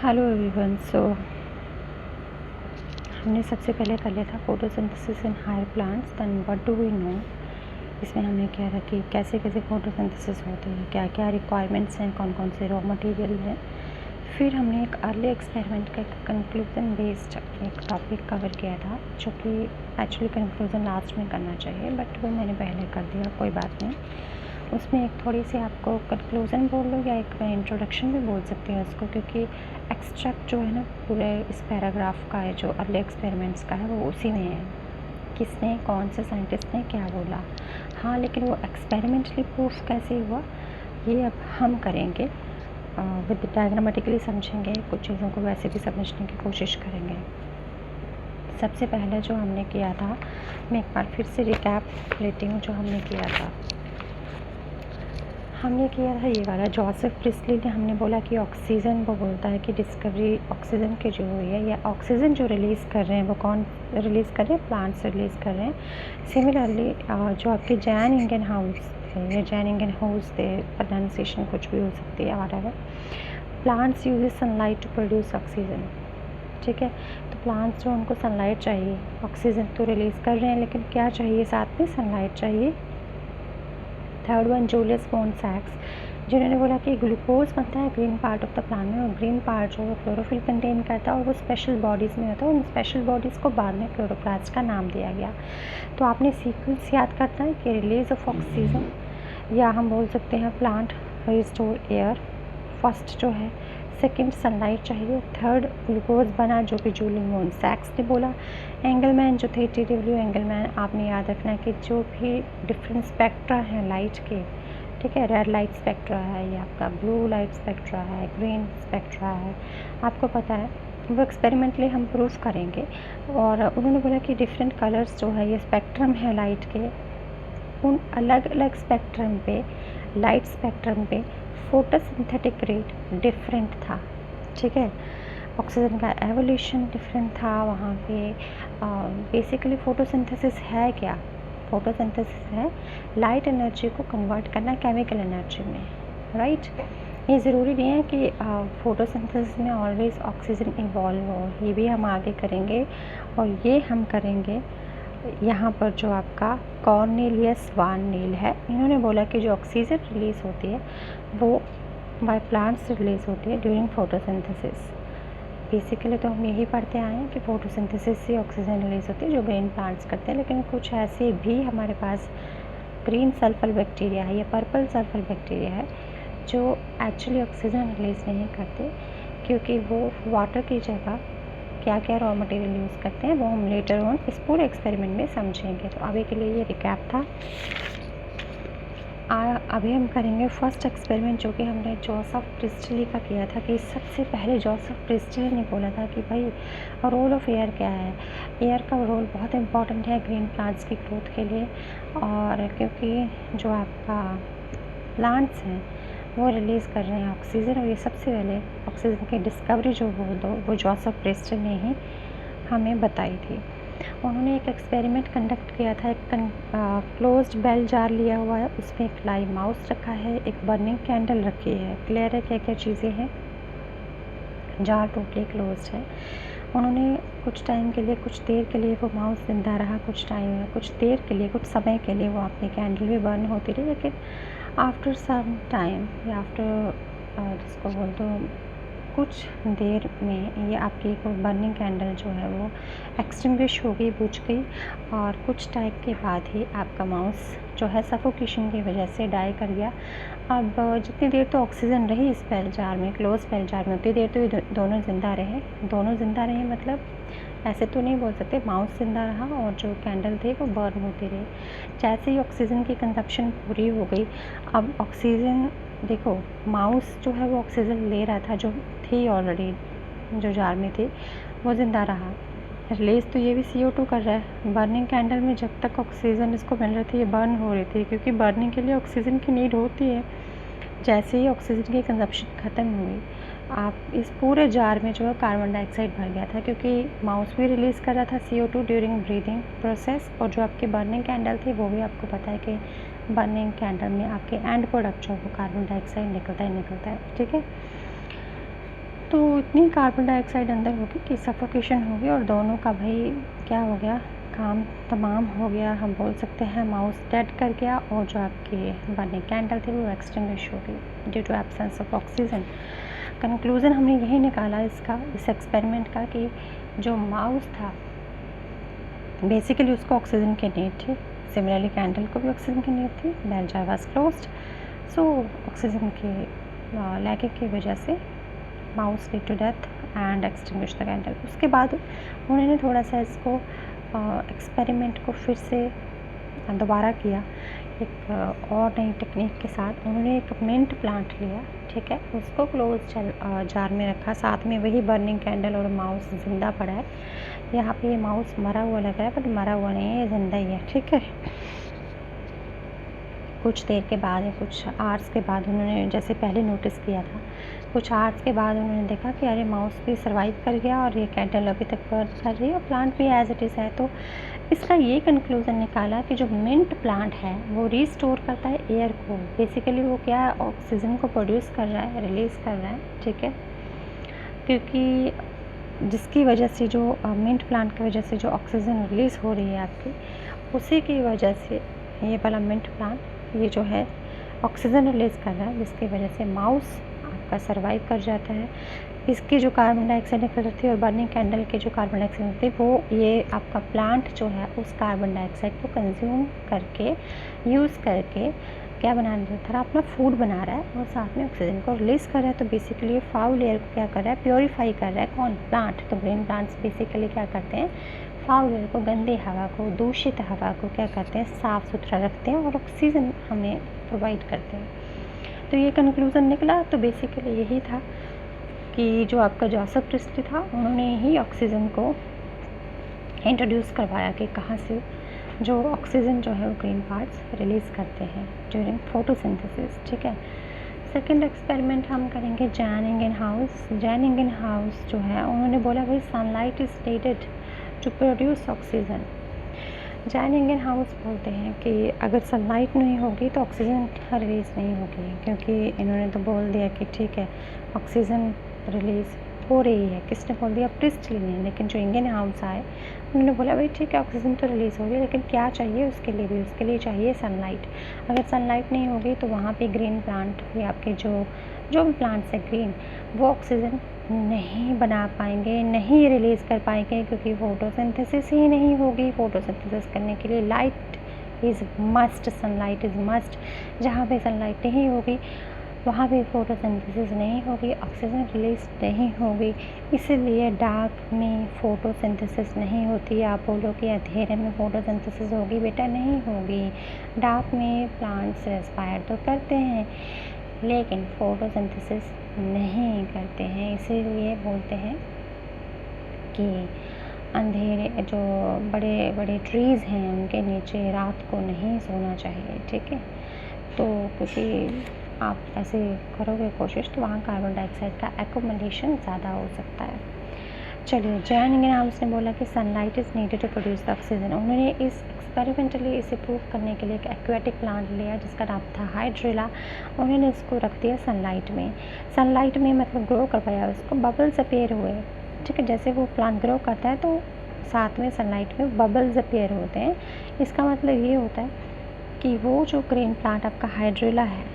Hello everyone. हमने सबसे पहले कर लिया था photosynthesis in higher plants. Then what do we know, इसमें हमने क्या रखा कि कैसे कैसे फोटोसिंथेसिस होती है, क्या क्या रिक्वायरमेंट्स हैं, कौन कौन से रॉ मटेरियल हैं। फिर हमने एक अर्ली एक्सपेरिमेंट का कंक्लूजन बेस्ड एक टॉपिक कवर किया था, जो कि एक्चुअली कंक्लूजन लास्ट में करना चाहिए, बट वो मैंने पहले कर दिया, कोई बात नहीं। उसमें एक थोड़ी सी आपको कंक्लूज़न बोल लो या एक इंट्रोडक्शन भी बोल सकते हैं उसको, क्योंकि एक्सट्रैक्ट जो है ना पूरे इस पैराग्राफ का है, जो अर्ली एक्सपेरिमेंट्स का है, वो उसी में है। किसने, कौन से साइंटिस्ट ने क्या बोला, हाँ, लेकिन वो एक्सपेरिमेंटली प्रूफ कैसे हुआ ये अब हम करेंगे, विद डायग्रामेटिकली समझेंगे, कुछ चीज़ों को वैसे भी समझने की कोशिश करेंगे। सबसे पहले जो हमने किया था, मैं एक बार फिर से रिकैप लेती हूँ जो हमने किया था। हमने किया था ये वाला, जोसेफ प्रिस्टली ने हमने बोला कि ऑक्सीजन, वो बोलता है कि डिस्कवरी ऑक्सीजन की जो हुई है, या ऑक्सीजन जो रिलीज़ कर रहे हैं वो कौन रिलीज़ कर रहे हैं, प्लांट्स रिलीज़ कर रहे हैं। सिमिलरली जो आपके जैन इंगेनहाउस थे या जैन इंगेनहाउस थे, प्रोनाउंसिएशन कुछ भी हो सकती है, whatever, plants uses sunlight to produce oxygen. ठीक है, तो प्लांट्स जो उनको सनलाइट चाहिए, ऑक्सीजन तो रिलीज़ कर रहे हैं, लेकिन क्या चाहिए साथ में, सनलाइट चाहिए। थर्ड वन, जूलियस बॉन सैक्स, जिन्होंने बोला कि ग्लूकोज बनता है green part of the plant में, और ग्रीन पार्ट जो है क्लोरोफिल कंटेन करता है, और वो स्पेशल बॉडीज़ में होता है। उन स्पेशल बॉडीज़ को बाद में क्लोरोप्लास्ट का नाम दिया गया। तो आपने सीक्वेंस याद करना है कि रिलीज ऑफ ऑक्सीजन, या हम बोल सकते हैं प्लांट रिस्टोर एयर, फर्स्ट जो है, सेकंड सनलाइट चाहिए, थर्ड ग्लूकोज बना जो कि जूलियस बॉन सैक्स ने बोला। एंगलमैन जो थे, TW एंगलमैन, आपने याद रखना है कि जो भी डिफरेंट स्पेक्ट्रा हैं लाइट के, ठीक है, रेड लाइट स्पेक्ट्रा है, ये आपका ब्लू लाइट स्पेक्ट्रा है, ग्रीन स्पेक्ट्रा है, आपको पता है, वो एक्सपेरिमेंटली हम प्रूफ करेंगे। और उन्होंने बोला कि डिफरेंट कलर्स जो है, ये स्पेक्ट्रम है लाइट के, उन अलग अलग स्पेक्ट्रम पे, लाइट स्पेक्ट्रम पे फोटोसिंथेटिक रेट डिफरेंट था। ठीक है, ऑक्सीजन का एवोल्यूशन डिफरेंट था वहाँ पे। बेसिकली फ़ोटोसिंथेसिस है क्या? फ़ोटोसिंथेसिस है लाइट एनर्जी को कन्वर्ट करना केमिकल एनर्जी में, राइट। ये ज़रूरी नहीं है कि फ़ोटोसिंथेसिस में ऑलवेज ऑक्सीजन इन्वॉल्व हो, ये भी हम आगे करेंगे। और ये हम करेंगे यहाँ पर जो आपका कॉर्नेलियस वान नील है, इन्होंने बोला कि जो ऑक्सीजन रिलीज़ होती है वो बाय प्लांट्स रिलीज़ होती है ड्यूरिंग फोटोसिंथेसिस। बेसिकली तो हम यही पढ़ते आए हैं कि फोटोसिंथेसिस से ऑक्सीजन रिलीज़ होती है जो ग्रीन प्लांट्स करते हैं, लेकिन कुछ ऐसे भी हमारे पास ग्रीन सल्फर बैक्टीरिया है या पर्पल सल्फर बैक्टीरिया है जो एक्चुअली ऑक्सीजन रिलीज़ नहीं करते, क्योंकि वो वाटर की जगह क्या क्या रॉ मटेरियल यूज़ करते हैं वो हम लेटर ऑन इस पूरे एक्सपेरिमेंट में समझेंगे। तो अभी के लिए ये रिकैप था। अभी हम करेंगे फर्स्ट एक्सपेरिमेंट, जो कि हमने जोसेफ प्रिस्टली का किया था। कि सबसे पहले जोसेफ प्रिस्टली ने बोला था कि भाई रोल ऑफ एयर क्या है। एयर का रोल बहुत इम्पॉर्टेंट है ग्रीन प्लांट्स की ग्रोथ के लिए, और क्योंकि जो आपका प्लांट्स हैं वो रिलीज़ कर रहे हैं ऑक्सीजन, और ये सबसे पहले ऑक्सीजन की डिस्कवरी जो वो जोसेफ प्रिस्टली ने ही हमें बताई थी। उन्होंने एक एक्सपेरिमेंट कंडक्ट किया था। एक क्लोज्ड बेल जार लिया हुआ है, उसमें एक लाइव माउस रखा है, एक बर्निंग कैंडल रखी है। क्लियर है क्या क्या चीज़ें हैं? जार टोटली क्लोज्ड है। उन्होंने कुछ टाइम के लिए, कुछ देर के लिए वो माउस जिंदा रहा, कुछ देर के लिए, कुछ समय के लिए वो अपनी कैंडल भी बर्न होती रही, लेकिन आफ्टर सम टाइम या आफ्टर जिसको बोल दो कुछ देर में ये आपकी को बर्निंग कैंडल जो है वो एक्सटिंग्विश हो गई, बुझ गई, और कुछ टाइम के बाद ही आपका माउस जो है सफोकेशन की वजह से डाई कर गया। अब जितनी देर तो ऑक्सीजन रही इस बेल जार में, क्लोज बेल जार में, उतनी देर तो ये दोनों ज़िंदा रहे। दोनों ज़िंदा रहे मतलब ऐसे तो नहीं बोल सकते, माउस जिंदा रहा और जो कैंडल थे वो बर्न होती रही। जैसे ही ऑक्सीजन की कंजप्शन पूरी हो गई, अब ऑक्सीजन देखो, माउस जो है वो ऑक्सीजन ले रहा था, जो थी ऑलरेडी, जो जार में थी, वो ज़िंदा रहा। रिलीज़ तो ये भी CO2 कर रहा है। बर्निंग कैंडल में जब तक ऑक्सीजन इसको मिल रही थी ये बर्न हो रही थी, क्योंकि बर्निंग के लिए ऑक्सीजन की नीड होती है। जैसे ही ऑक्सीजन की कंजप्शन ख़त्म हुई, आप इस पूरे जार में जो है कार्बन डाइऑक्साइड भर गया था, क्योंकि माउस भी रिलीज़ कर रहा था CO2 ड्यूरिंग ब्रीदिंग प्रोसेस, और जो आपकी बर्निंग कैंडल थी वो भी आपको पता है कि बर्निंग कैंडल में आपके एंड प्रोडक्ट जो है वो कार्बन डाइऑक्साइड निकलता है। ठीक है, तो इतनी कार्बन डाइऑक्साइड अंदर होगी कि सफोकेशन होगी और दोनों का भाई क्या हो गया, काम तमाम हो गया। हम बोल सकते हैं माउस डेड कर गया और जो आपकी बर्निंग कैंडल थी वो एक्सटिंग्विश हो गई due to absence of oxygen. Conclusion हमने यही निकाला इस एक्सपेरिमेंट का कि जो माउस था बेसिकली उसको ऑक्सीजन की नीड थी, सिमिलरली कैंडल को भी ऑक्सीजन की नीड थी। Bell jar was closed, so oxygen की लैकिंग की वजह से mouse lead to death and extinguish the candle. उसके बाद उन्होंने थोड़ा सा इसको एक्सपेरिमेंट को फिर से दोबारा किया एक और नई टेक्निक के साथ। उन्होंने एक मिंट प्लांट लिया, ठीक है, उसको क्लोज जार में रखा, साथ में वही बर्निंग कैंडल और माउस ज़िंदा पड़ा है। यहाँ पे ये माउस मरा हुआ लग रहा है बट मरा हुआ नहीं है, ये ज़िंदा ही है, ठीक है। कुछ देर के बाद या कुछ आवर्स के बाद उन्होंने जैसे पहले नोटिस किया था, कुछ आवर्स के बाद उन्होंने देखा कि अरे माउस भी सर्वाइव कर गया और ये कैंडल अभी तक बर्न कर रही है और प्लांट भी एज इट इज़ है। तो इसका ये कंक्लूज़न निकाला कि जो मिंट प्लांट है वो रिस्टोर करता है एयर को। बेसिकली वो क्या है, ऑक्सीजन को प्रोड्यूस कर रहा है, रिलीज़ कर रहा है, ठीक है, क्योंकि जिसकी वजह से जो मिंट प्लांट की वजह से जो ऑक्सीजन रिलीज़ हो रही है आपकी, उसी की वजह से ये वाला मिंट प्लांट ये जो है ऑक्सीजन रिलीज़ कर रहा है, जिसकी वजह से माउस आपका सर्वाइव कर जाता है। इसकी जो कार्बन डाइऑक्साइड निकल रही थी और बर्निंग कैंडल की जो कार्बन डाइऑक्साइड थी वो ये आपका प्लांट जो है उस कार्बन डाइऑक्साइड को कंज्यूम करके यूज़ करके क्या बना रहा था, अपना फूड बना रहा है और साथ में ऑक्सीजन को रिलीज़ कर रहा है। तो बेसिकली फाउल एयर को क्या कर रहा है, प्योरीफाई कर रहा है। कौन? प्लांट। तो ग्रीन प्लांट्स बेसिकली क्या करते हैं, फाउल एयर को, गंदी हवा को, दूषित हवा को क्या करते हैं, साफ़ सुथरा रखते हैं और ऑक्सीजन हमें प्रोवाइड करते हैं। तो ये कंक्लूज़न निकला। तो बेसिकली यही था कि जो आपका जोसेफ प्रिस्टली था उन्होंने ही ऑक्सीजन को इंट्रोड्यूस करवाया कि कहाँ से जो ऑक्सीजन जो है वो ग्रीन पार्ट्स रिलीज़ करते हैं ड्यूरिंग फोटोसिंथेसिस, ठीक है। सेकंड एक्सपेरिमेंट हम करेंगे जैन इंगेनहाउस। जैन इंगेनहाउस जो है उन्होंने बोला भाई sunlight is needed to produce oxygen. Jan Ingenhousz बोलते हैं कि अगर सनलाइट नहीं होगी तो ऑक्सीजन रिलीज़ नहीं होगी, क्योंकि इन्होंने तो बोल दिया कि ठीक है ऑक्सीजन रिलीज़ हो रही है। किसने बोल दिया? प्रिस्टली ने। लेकिन जो इंगेनहाउस आए उन्होंने बोला भाई ठीक है ऑक्सीजन तो रिलीज़ हो रही है, लेकिन क्या चाहिए उसके लिए भी, उसके लिए चाहिए सनलाइट। अगर सनलाइट नहीं होगी तो वहाँ पे ग्रीन प्लांट या आपके जो भी प्लांट्स है ग्रीन, वो ऑक्सीजन नहीं बना पाएंगे, नहीं रिलीज़ कर पाएंगे, क्योंकि फोटोसिंथेसिस ही नहीं होगी। फोटोसिंथेसिस करने के लिए light is must, sunlight is must. जहाँ पे सनलाइट नहीं होगी वहाँ पे फोटोसिंथेसिस नहीं होगी, ऑक्सीजन रिलीज नहीं होगी। इसीलिए डार्क में फोटोसिंथेसिस नहीं होती। आप बोलो कि अंधेरे में फोटोसिंथेसिस होगी, बेटा नहीं होगी। डार्क में प्लांट्स रेस्पायर तो करते हैं लेकिन फोटोसिंथेसिस नहीं करते हैं। इसीलिए बोलते हैं कि अंधेरे जो बड़े बड़े ट्रीज़ हैं उनके नीचे रात को नहीं सोना चाहिए, ठीक है। तो क्योंकि आप ऐसे करोगे कोशिश तो वहाँ कार्बन डाइऑक्साइड का एक्यूमुलेशन ज़्यादा हो सकता है। चलिए, जैन इंगेनहाउस ने बोला कि sunlight is needed to produce the oxygen. उन्होंने इस एक्सपेरिमेंटली इसे प्रूव करने के लिए एक एक्वेटिक प्लांट लिया जिसका नाम था हाइड्रिला। उन्होंने इसको रख दिया सनलाइट में। सनलाइट में मतलब ग्रो करवाया, उसको बबल्स अपीयर हुए, ठीक है। जैसे वो प्लांट ग्रो करता है तो साथ में सनलाइट में बबल्स अपीयर होते हैं। इसका मतलब ये होता है कि वो जो ग्रीन प्लांट आपका हाइड्रिला है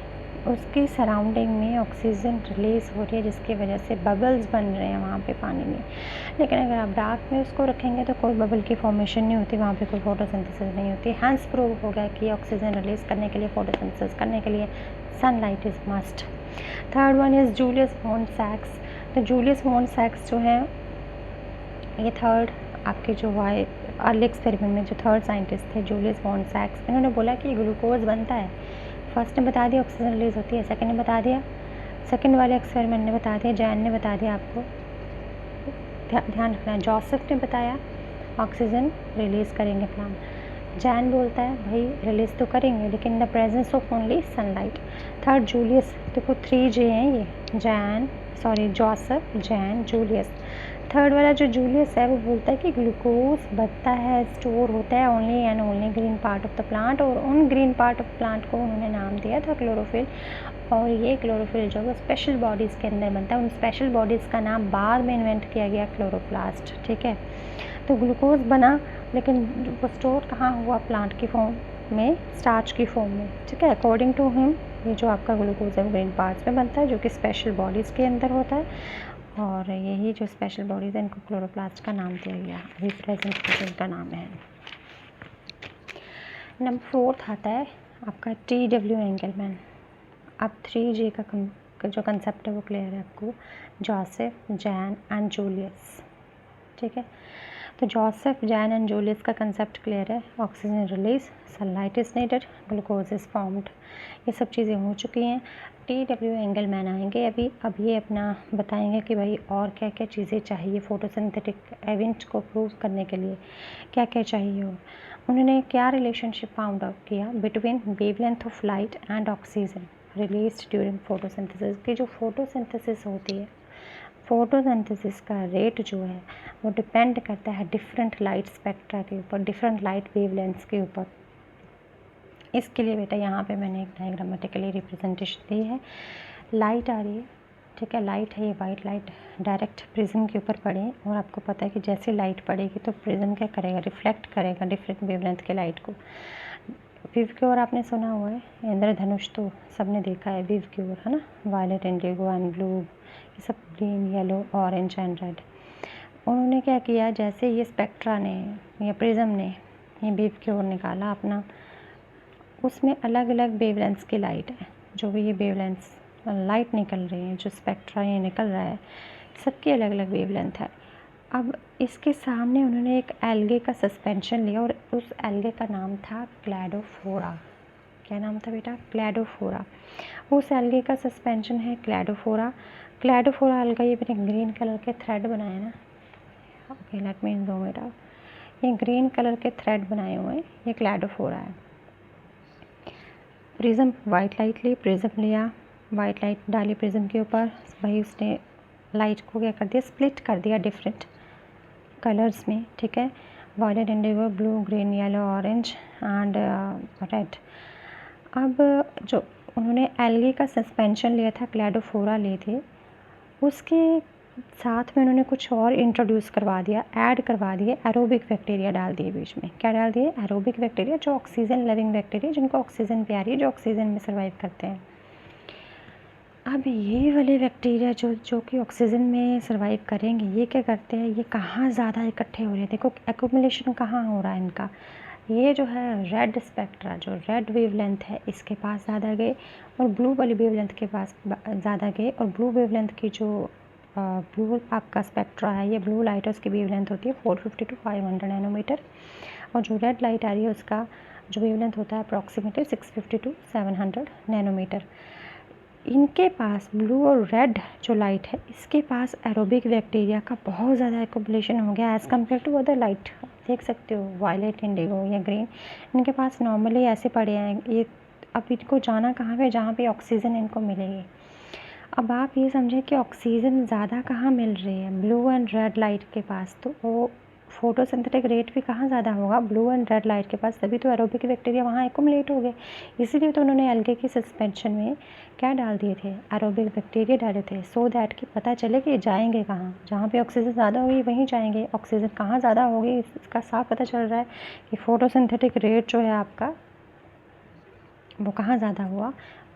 उसके सराउंडिंग में ऑक्सीजन रिलीज़ हो रही है, जिसकी वजह से बबल्स बन रहे हैं वहाँ पे पानी में। लेकिन अगर आप डार्क में उसको रखेंगे तो कोई बबल की फॉर्मेशन नहीं होती, वहाँ पे कोई फोटोसिंथेसिस नहीं होती। हैंस प्रूव हो गया कि ऑक्सीजन रिलीज़ करने के लिए, फोटोसिंथेसिस करने के लिए sunlight is must. Third one is Julius von सैक्स। तो जूलियस वॉन सैक्स जो है ये थर्ड आपके जो अर्ली एक्सपेरिमेंट में जो थर्ड साइंटिस्ट थे जूलियस वॉन सैक्स, इन्होंने बोला कि ग्लूकोज बनता है। फर्स्ट ने बता दिया ऑक्सीजन रिलीज़ होती है, सेकंड ने बता दिया, सेकंड वाले एक्सपेरिमेंट ने बता दिया, जैन ने बता दिया। आपको ध्यान रखना है, जोसेफ ने बताया ऑक्सीजन रिलीज़ करेंगे प्लांट। जैन बोलता है भाई रिलीज़ तो करेंगे लेकिन in the presence of only sunlight. Third Julius, देखो 3 जे हैं ये, जोसेफ, जैन, जूलियस। थर्ड वाला जो जूलियस है वो बोलता है कि ग्लूकोज बनता है, स्टोर होता है only and only green part of the plant, और उन ग्रीन पार्ट ऑफ प्लांट को उन्होंने नाम दिया था क्लोरोफिल। और ये क्लोरोफिल जो है स्पेशल बॉडीज़ के अंदर बनता है। उन स्पेशल बॉडीज़ का नाम बाद में इन्वेंट किया गया क्लोरोप्लास्ट, ठीक है। तो ग्लूकोज बना, लेकिन वो स्टोर कहाँ हुआ? प्लांट की फॉर्म में, स्टार्च की फॉर्म में, ठीक है। अकॉर्डिंग टू हिम ये जो आपका ग्लूकोज है ग्रीन पार्ट्स में बनता है, जो कि स्पेशल बॉडीज़ के अंदर होता है, और यही जो स्पेशल बॉडीज़ है इनको क्लोरोप्लास्ट का नाम दिया गया, अभी प्रेजेंट इनका नाम है। नंबर 4 आता है आपका T.W. एंगलमैन। अब 3J का जो कंसेप्ट है वो क्लियर है आपको, जोसेफ, जैन एंड जूलियस, ठीक है। तो जोसेफ, जैन एंड जूलियस का कंसेप्ट क्लियर है। Oxygen release, sunlight is needed, glucose is formed, ये सब चीज़ें हो चुकी हैं। T.W. एंगलमैन आएंगे अब ये अपना बताएंगे कि भाई और क्या क्या चीज़ें चाहिए फोटोसिंथेटिक इवेंट को प्रूव करने के लिए, क्या क्या चाहिए। और उन्होंने क्या रिलेशनशिप फाउंड आउट किया between wavelength of light and oxygen released during photosynthesis, की जो फोटोसिंथेसिस होती है, फोटोसिंथेसिस का रेट जो है वो डिपेंड करता है डिफरेंट लाइट स्पेक्ट्रा के ऊपर, डिफरेंट लाइट वेवलेंथ्स के ऊपर। इसके लिए बेटा यहाँ पे मैंने एक डायग्रामेटिकली रिप्रेजेंटेशन दी है। लाइट आ रही है, ठीक है, लाइट है, ये वाइट लाइट डायरेक्ट प्रिज्म के ऊपर पड़े, और आपको पता है कि जैसे लाइट पड़ेगी तो प्रिज्म क्या करेगा? रिफ्लेक्ट करेगा डिफरेंट वेवलेंथ के लाइट को। विवक्योर आपने सुना हुआ है, इंद्रधनुष तो सबने देखा है, विवक्योर है ना, वायलेट, इंडिगो एंड ब्लू, ये सब green, yellow, orange and red. उन्होंने क्या किया, जैसे ये स्पेक्ट्रा ने या प्रिज्म ने ये विवक्योर निकाला अपना, उसमें अलग अलग वेवलेंथ्स की लाइट है, जो भी ये वेवलेंथ्स लाइट निकल रही है, जो स्पेक्ट्रा ये निकल रहा है, सबकी अलग अलग वेवलेंथ है। अब इसके सामने उन्होंने एक एल्गे का सस्पेंशन लिया, और उस एल्गे का नाम था क्लैडोफोरा। क्या नाम था बेटा? क्लैडोफोरा। उस एल्गे का सस्पेंशन है क्लैडोफोरा। क्लैडोफोरा एल्गा, ये मैंने ग्रीन कलर के थ्रेड बनाए ना, okay let me zoom it out. ये ग्रीन कलर के थ्रेड बनाए हुए हैं, ये क्लैडोफोरा है। प्रिज्म, वाइट लाइट ली, प्रिज्म लिया, वाइट लाइट डाली प्रिज्म के ऊपर, भाई उसने लाइट को क्या कर दिया? स्प्लिट कर दिया डिफरेंट कलर्स में, ठीक है, violet, indigo, blue, green, yellow, orange and red. अब जो उन्होंने एल्गे का सस्पेंशन लिया था, क्लैडोफोरा लिए थे, उसके साथ में उन्होंने कुछ और इंट्रोड्यूस करवा दिया, ऐड करवा दिए, एरोबिक बैक्टीरिया डाल दिए बीच में। क्या डाल दिए? एरोबिक बैक्टीरिया, जो ऑक्सीजन लविंग बैक्टीरिया, जिनको ऑक्सीजन प्यारी है, जो ऑक्सीजन में सर्वाइव करते हैं। अब ये वाले बैक्टीरिया जो कि ऑक्सीजन में सर्वाइव करेंगे, ये क्या करते हैं? ये कहाँ ज़्यादा इकट्ठे हो रहे हैं? देखो एक्यूमुलेशन कहाँ हो रहा है इनका। ये जो है रेड स्पेक्ट्रा, जो रेड वेवलेंथ है, इसके पास ज़्यादा गए, और ब्लू वाली वेवलेंथ के पास ज़्यादा गए। और ब्लू वेवलेंथ की जो ब्लू आपका स्पेक्ट्रा है, ये ब्लू लाइट है, उसकी वेवलेंथ होती है 450 to 500 नैनोमीटर, और जो रेड लाइट आ रही है उसका जो वेवलेंथ होता है अप्रॉक्सीमेटली 650 to 700 नैनोमीटर। इनके पास ब्लू और रेड जो लाइट है, इसके पास एरोबिक बैक्टीरिया का बहुत ज़्यादा एक्यूमुलेशन हो गया as compare to other light. देख सकते हो वायलेट, इंडिगो या ग्रीन, इनके पास नॉर्मली ऐसे पड़े हैं ये। अब इनको जाना कहाँ पे? जहाँ पे ऑक्सीजन इनको मिलेगी। अब आप ये समझें कि ऑक्सीजन ज़्यादा कहाँ मिल रही है? ब्लू एंड रेड लाइट के पास, तो वो फोटोसिंथेटिक रेट भी कहाँ ज़्यादा होगा? ब्लू एंड रेड लाइट के पास, तभी तो एरोबिक बैक्टीरिया वहाँ एक्यूमुलेट हो गए। इसीलिए तो उन्होंने एल्गे की सस्पेंशन में क्या डाल दिए थे? एरोबिक बैक्टीरिया डाले थे, सो दैट कि पता चले कि जाएंगे कहाँ, जहाँ पे ऑक्सीजन ज़्यादा होगी वहीं जाएंगे। ऑक्सीजन कहाँ ज़्यादा होगी इसका साफ पता चल रहा है कि फोटोसिंथेटिक रेट जो है आपका वो कहाँ ज़्यादा हुआ?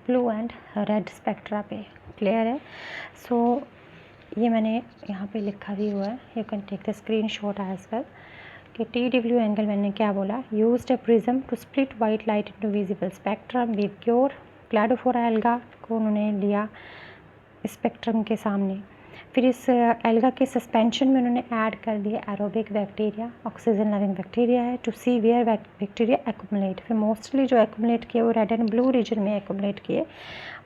ब्लू एंड रेड स्पेक्ट्रा पे। क्लियर है? सो ये मैंने यहाँ पे लिखा भी हुआ है, you can take the screenshot as well, कि T.W. एंगलमैन ने क्या बोला? Used a prism to split white light into visible spectrum with cure. Cladophora alga को उन्होंने लिया स्पेक्ट्रम के सामने, फिर इस एल्गा के सस्पेंशन में उन्होंने ऐड कर दिया aerobic bacteria, oxygen loving bacteria है, to see where bacteria accumulate. फिर मोस्टली जो एक्यूमुलेट किए वो रेड एंड ब्लू रीजन में एक्यूमुलेट किए,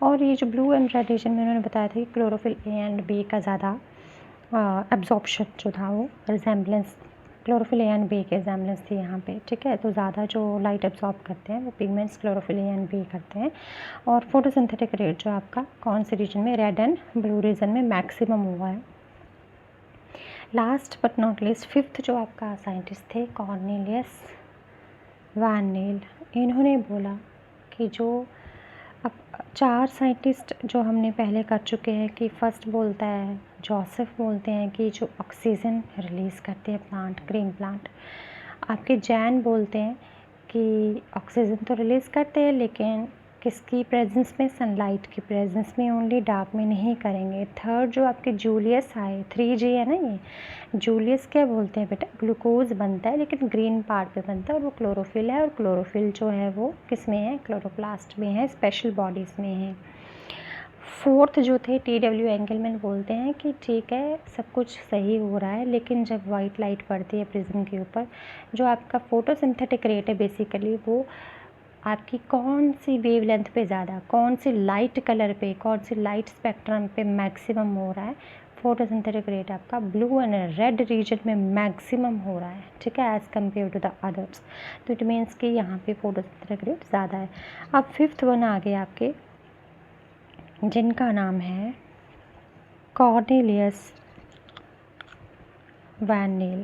और ये जो ब्लू एंड रेड रीजन में उन्होंने बताया था कि क्लोरोफिल ए एंड बी का ज़्यादा एब्जॉर्प्शन जो था वो resemblance, chlorophyll a and b के रिजेम्बलेंस थी यहाँ पे, ठीक है। तो ज़्यादा जो लाइट एब्जॉर्ब करते हैं वो pigments chlorophyll a and b करते हैं, और फोटोसिंथेटिक रेट जो आपका कौन से रीजन में? रेड एंड ब्लू रीजन में मैक्सिमम हुआ है। Last but not least, fifth जो आपका साइंटिस्ट थे कॉर्नेलियस वैन नील। इन्होंने बोला कि जो अब 4 साइंटिस्ट जो हमने पहले कर चुके हैं कि फर्स्ट बोलता है जोसेफ बोलते हैं कि जो ऑक्सीजन रिलीज़ करते हैं प्लांट, ग्रीन प्लांट। आपके जैन बोलते हैं कि ऑक्सीजन तो रिलीज़ करते हैं लेकिन किसकी प्रेजेंस में, सनलाइट की प्रेजेंस में ओनली, डार्क में नहीं करेंगे। थर्ड जो आपके जूलियस आए, 3G है ना ये, जूलियस क्या बोलते हैं बेटा, ग्लूकोज बनता है लेकिन ग्रीन पार्ट पे बनता है और वो क्लोरोफिल है, और क्लोरोफिल जो है वो किस में है, क्लोरोप्लास्ट में है, स्पेशल बॉडीज़ में है। फोर्थ जो थे TW एंगलमैन बोलते हैं कि ठीक है सब कुछ सही हो रहा है लेकिन जब वाइट लाइट पड़ती है प्रिज्म के ऊपर, जो आपका फोटोसिंथेटिक रेट है बेसिकली वो आपकी कौन सी वेवलेंथ पे ज़्यादा, कौन सी लाइट कलर पे, कौन सी लाइट स्पेक्ट्रम पे मैक्सिमम हो रहा है, फोटोसिंथेटिक रेट आपका ब्लू एंड रेड रीजन में मैक्सिमम हो रहा है, ठीक है, as compare to the others. तो इट मीन्स कि यहाँ पे फोटोसिंथेटिक रेट ज़्यादा है। अब फिफ्थ वन आ गए आपके, जिनका नाम है Cornelius van Niel,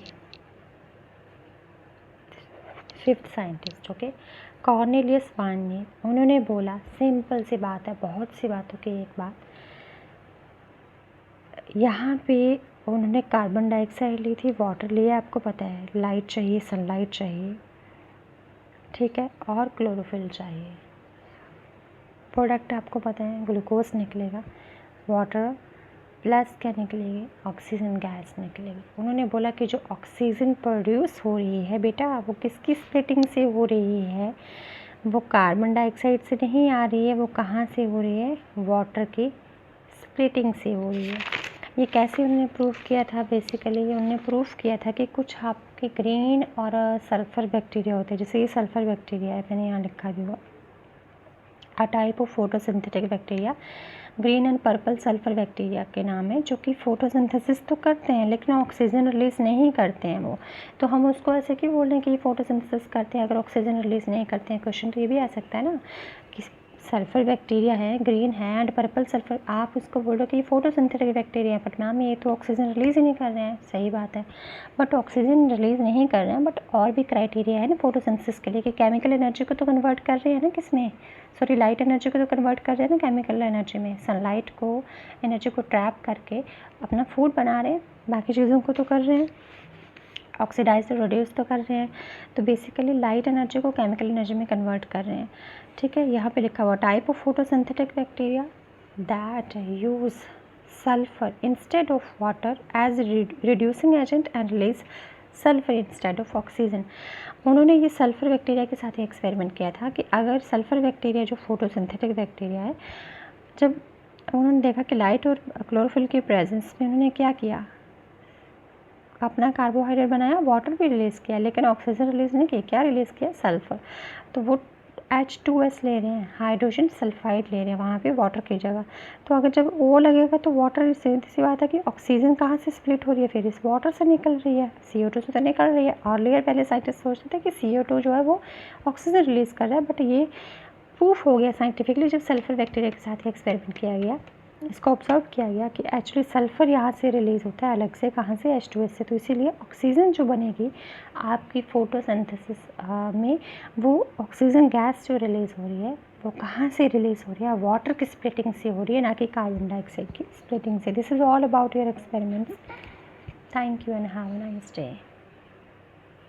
fifth scientist, okay, Cornelius van Niel. उन्होंने बोला, सिंपल सी बात है, बहुत सी बातों की एक बात, यहाँ पे उन्होंने कार्बन डाइऑक्साइड ली थी, वाटर लिया, आपको पता है लाइट चाहिए, सनलाइट चाहिए, ठीक है, और क्लोरोफिल चाहिए। प्रोडक्ट आपको पता है ग्लूकोज निकलेगा, वाटर प्लस क्या निकलेगी, ऑक्सीजन गैस निकलेगी। उन्होंने बोला कि जो ऑक्सीजन प्रोड्यूस हो रही है बेटा वो किसकी स्प्लिटिंग से हो रही है, वो कार्बन डाइऑक्साइड से नहीं आ रही है, वो कहाँ से हो रही है, वाटर की स्प्लिटिंग से हो रही है। ये कैसे उन्होंने प्रूव किया था, बेसिकली उन्होंने प्रूव किया था कि कुछ आपके ग्रीन और सल्फ़र बैक्टीरिया होते हैं, जैसे ये सल्फ़र बैक्टीरिया है, मैंने यहाँ लिखा भी हुआ, a type of photosynthetic bacteria, green and purple sulphur bacteria के नाम है, जो कि फोटोसिंथेसिस तो करते हैं लेकिन ऑक्सीजन रिलीज़ नहीं करते हैं वो। तो हम उसको ऐसे क्यों बोल रहे हैं कि फोटोसिंथेसिस करते हैं अगर ऑक्सीजन रिलीज़ नहीं करते हैं। क्वेश्चन तो ये भी आ सकता है ना कि सल्फ़र बैक्टीरिया है, ग्रीन है एंड पर्पल सल्फ़र, आप उसको बोल रहे हो कि ये फोटोसिंथेटिक बैक्टीरिया है, बट मैम ये तो ऑक्सीजन रिलीज़ ही नहीं कर रहे हैं। सही बात है, बट ऑक्सीजन रिलीज़ नहीं कर रहे हैं, बट और भी क्राइटेरिया है ना फोटोसिंथेसिस के लिए कि केमिकल एनर्जी को तो कन्वर्ट कर रहे हैं ना, किसमें, सॉरी लाइट एनर्जी को तो कन्वर्ट कर रहे हैं ना केमिकल एनर्जी में, सनलाइट को, एनर्जी को ट्रैप करके अपना फूड बना रहे हैं, बाकी चीज़ों को तो कर रहे हैं, ऑक्सीडाइज तो रिड्यूस तो कर रहे हैं। तो बेसिकली लाइट एनर्जी को केमिकल एनर्जी में कन्वर्ट कर रहे हैं, ठीक है। यहाँ पे लिखा हुआ type of photosynthetic bacteria that use sulphur instead of water as reducing agent and release sulphur instead of oxygen. उन्होंने ये सल्फर बैक्टीरिया के साथ ही एक्सपेरिमेंट किया था कि अगर सल्फर बैक्टीरिया जो फोटोसिंथेटिक बैक्टीरिया है, जब उन्होंने देखा कि लाइट और क्लोरोफिल की प्रेजेंस में उन्होंने क्या किया, अपना कार्बोहाइड्रेट बनाया, वाटर भी रिलीज़ किया लेकिन ऑक्सीजन रिलीज़ नहीं किया, क्या रिलीज़ किया, सल्फ़र। तो वो H2S ले रहे हैं, हाइड्रोजन सल्फाइड ले रहे हैं वहाँ पे वाटर की जगह। तो अगर जब वो लगेगा तो वाटर, सीधी सी बात है कि ऑक्सीजन कहाँ से स्प्लिट हो रही है, फिर इस वाटर से निकल रही है, CO2 से तो निकल रही है। अर्लियर पहले साइंटिस्ट सोचते थे कि CO2 जो है वो ऑक्सीजन रिलीज़ कर रहा है, बट ये प्रूफ हो गया साइंटिफिकली जब सल्फर बैक्टीरिया के साथ ही एक्सपेरिमेंट किया गया, इसको ऑब्जर्व किया गया कि एक्चुअली सल्फ़र यहाँ से रिलीज़ होता है अलग से, कहाँ से, H2S से। तो इसीलिए ऑक्सीजन जो बनेगी आपकी फोटोसिंथेसिस में, वो ऑक्सीजन गैस जो रिलीज़ हो रही है वो कहाँ से रिलीज़ हो रही है, वाटर की स्प्लिटिंग से हो रही है, ना कि कार्बन डाइऑक्साइड की स्प्लिटिंग से। This is all about your experiments. Thank you and have a nice day.